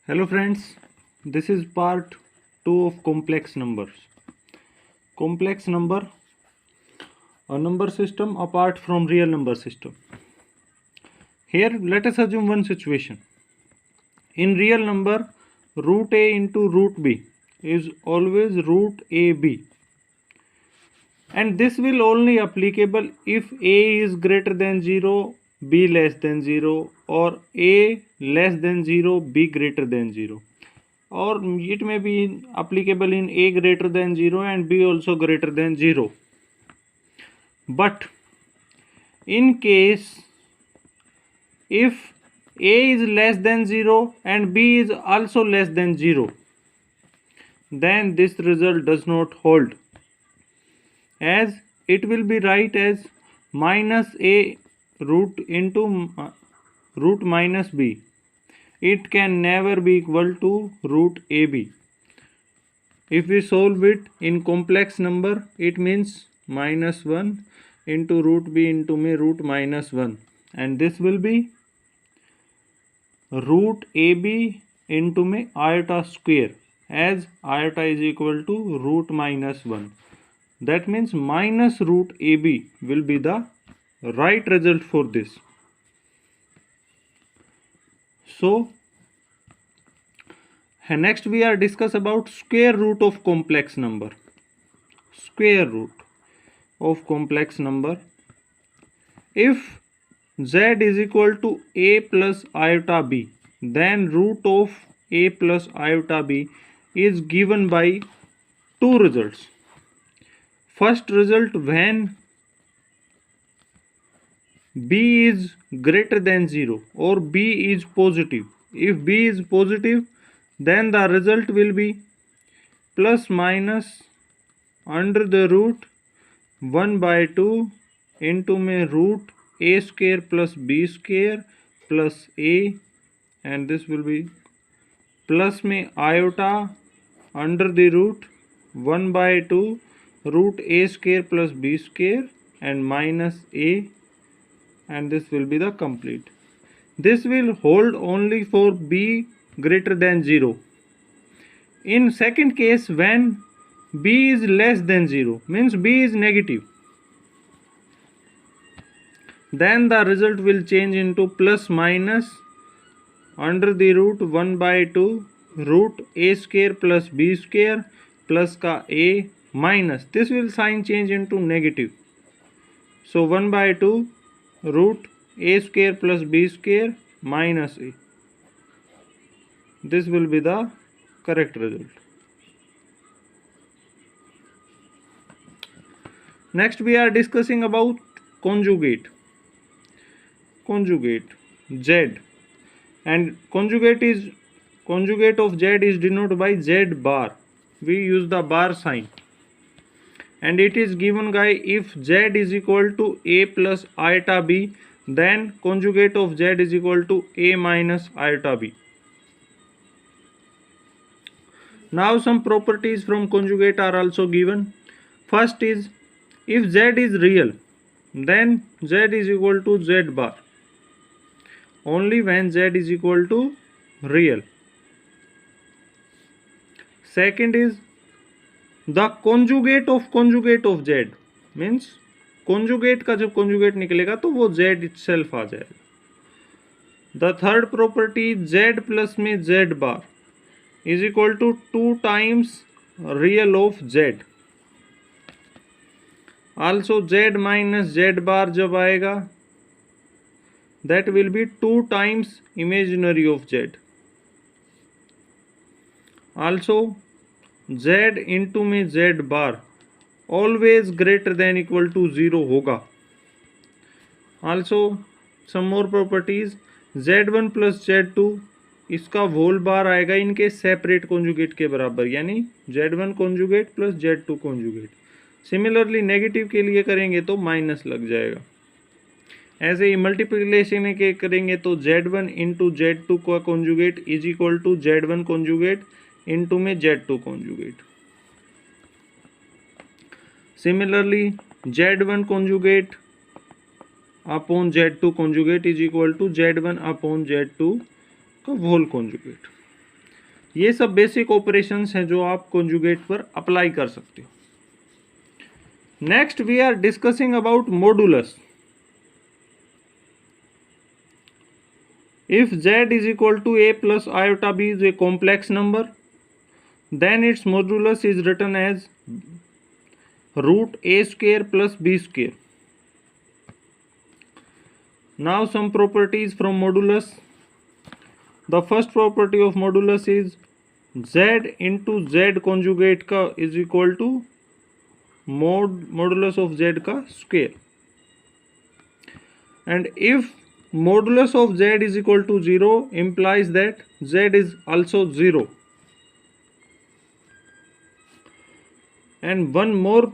Hello friends, this is part 2 of complex numbers. Complex number, a number system apart from real number system. Here let us assume one situation. In real number, root a into root b is always root ab, and this will only applicable if a is greater than 0, b less than 0, or a less than 0, b greater than 0. Or it may be applicable in a greater than 0 and b also greater than 0. But in case if a is less than 0 and b is also less than 0, then this result does not hold, as it will be right as minus a root into root minus b. It can never be equal to root ab. If we solve it in complex number, it means minus 1 into root b into root minus 1, and this will be root ab into iota square, as iota is equal to root minus 1. That means minus root ab will be the right result for this. So next we are discuss about square root of complex number. Square root of complex number. If z is equal to a plus iota b, then root of a plus iota b is given by two results. First result, when b is greater than 0 or b is positive. If b is positive, then the result will be plus minus under the root 1 by 2 into root a square plus b square plus a, and this will be plus iota under the root 1 by 2 root a square plus b square and minus a, and this will be the complete. This will hold only for b greater than 0. In second case, when b is less than 0, means b is negative, then the result will change into plus minus under the root 1 by 2 root a square plus b square plus ka a minus, this will sign change into negative. So 1 by 2 root a square plus b square minus a. This will be the correct result. Next we are discussing about conjugate. Conjugate z, and conjugate of z is denoted by z bar. We use the bar sign, and it is given by if z is equal to a plus iota b, then conjugate of z is equal to a minus iota b. Now some properties from conjugate are also given. First is, if z is real, then z is equal to z bar only when z is equal to real. Second is, the conjugate of z, means conjugate का जब conjugate निकलेगा तो वो z itself आ जाएगा. The third property, z plus में z bar is equal to 2 times real of z. Also z minus z bar जब आएगा, that will be 2 times imaginary of z. Also z into z bar always greater than equal to 0 होगा. Also some more properties, z1 plus z2 इसका whole bar आएगा इनके separate conjugate के बराबर, यानी z1 conjugate plus z2 conjugate. Similarly negative के लिए करेंगे तो माइनस लग जाएगा. ऐसे ही मल्टीप्लिकेशन के करेंगे तो z1 इंटू z2 का conjugate is equal to z1 conjugate into z2 conjugate. Similarly z1 conjugate upon z2 conjugate is equal to z1 upon z2 का होल कॉन्जुगेट. ये सब बेसिक ऑपरेशंस हैं जो आप कॉन्जुगेट पर अप्लाई कर सकते हो. Next we are discussing about modulus. If z is equal to a plus iota b is a complex number, then its modulus is written as root a square plus b square. Now some properties from modulus. The first property of modulus is z into z conjugate का is equal to modulus of z का square. And if modulus of z is equal to 0 implies that z is also 0. And one more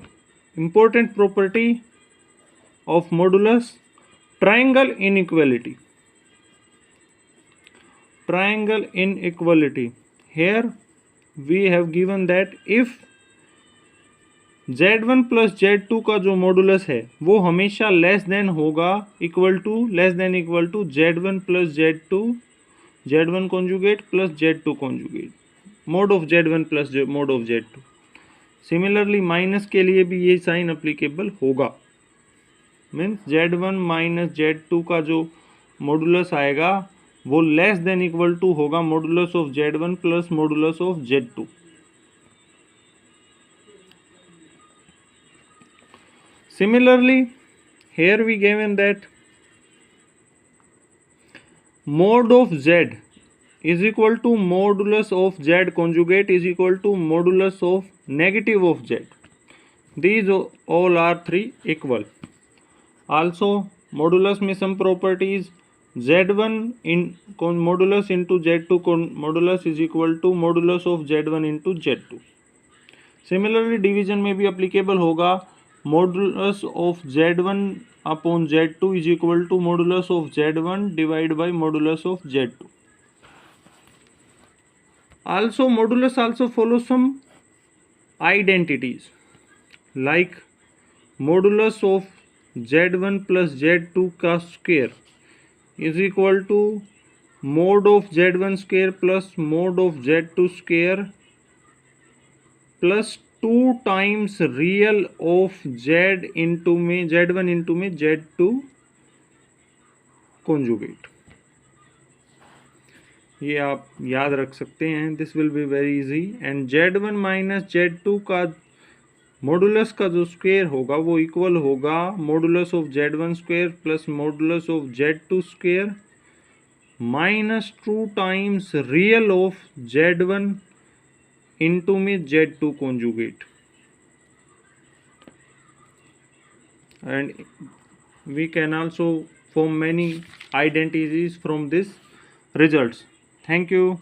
important property of modulus, triangle inequality. Triangle inequality. Here we have given that if z1 plus z2 का जो modulus है वो हमेशा less than होगा equal to z1 plus z2 z1 conjugate plus z2 conjugate mod of z1 plus mod of z2. Similarly minus के लिए भी ये साइन अप्लीकेबल होगा. मीन्स z1 माइनस z2 का जो मॉडुलस आएगा वो लेस देन इक्वल टू होगा modulus of z1 plus modulus of z2. Similarly, here we given that mod of z is equal to modulus of z conjugate is equal to modulus of negative of z. These all are three equal. Also, modulus में some properties z1 in modulus into z2 modulus is equal to modulus of z1 into z2. Similarly, division में भी applicable होगा. Modulus of z1 upon z2 is equal to modulus of z1 divided by modulus of z2. Also, modulus also follows some identities like modulus of z1 plus z2 का square is equal to mod of z1 square plus mod of z2 square plus 2 times real of z1 into में z2 conjugate. ये आप याद रख सकते हैं. This will be very easy. And z1 minus z2 का modulus का जो स्क्वायर होगा वो इक्वल होगा modulus of z1 square plus modulus of z2 square minus 2 times real of z1 into में z2 conjugate. And we can also form many identities from this results. Thank you.